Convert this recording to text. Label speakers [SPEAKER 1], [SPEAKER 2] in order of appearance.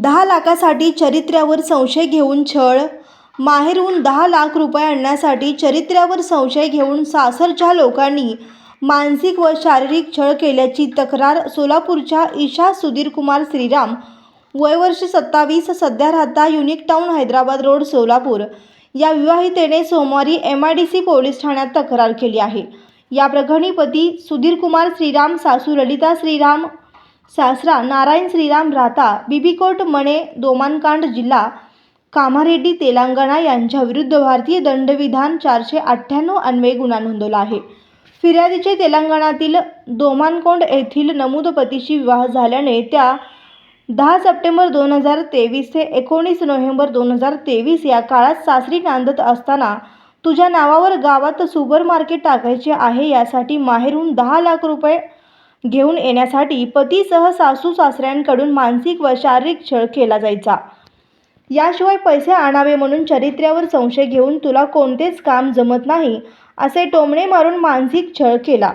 [SPEAKER 1] 10 लाखासाठी चरित्र्यावर संशय घेऊन छळ. माहेरहून 10 लाख रुपये आणण्यासाठी चरित्र्यावर संशय घेऊन सासरच्या लोकांनी मानसिक व शारीरिक छळ केल्याची तक्रार सोलापूरच्या ईशा सुधीरकुमार श्रीराम, वय वर्ष 27, सध्या राहता unique town, Hyderabad road, Solapur या विवाहितेने सोमवारी MIDC पोलीस ठाण्यात तक्रार केली आहे. या प्रकरणी पती सुधीरकुमार श्रीराम, सासू ललिता श्रीराम, सासरा नारायण श्रीराम राहता बीबीकोट, मणे, दोमानकांड, जिल्हा कामारेड्डी, तेलंगणा यांच्या विरुद्ध भारतीय दंडविधान 498 अन्वये गुन्हा नोंदवला आहे. फिर्यादीचे तेलंगणातील दोमानकोंड येथील नमूद पतीशी विवाह झाल्याने त्या 10 सप्टेंबर 2023 ते 19 नोव्हेंबर 2023 या काळात सासरी नांदत असताना तुझ्या नावावर गावात सुपरमार्केट टाकायचे आहे यासाठी माहेरहून 10 लाख रुपये घेऊन येण्यासाठी पतीसह सासू सासऱ्यांकडून मानसिक व शारीरिक छळ केला जायचा. याशिवाय पैसे आणावे म्हणून चरित्र्यावर संशय घेऊन तुला कोणतेच काम जमत नाही असे टोमणे मारून मानसिक छळ केला.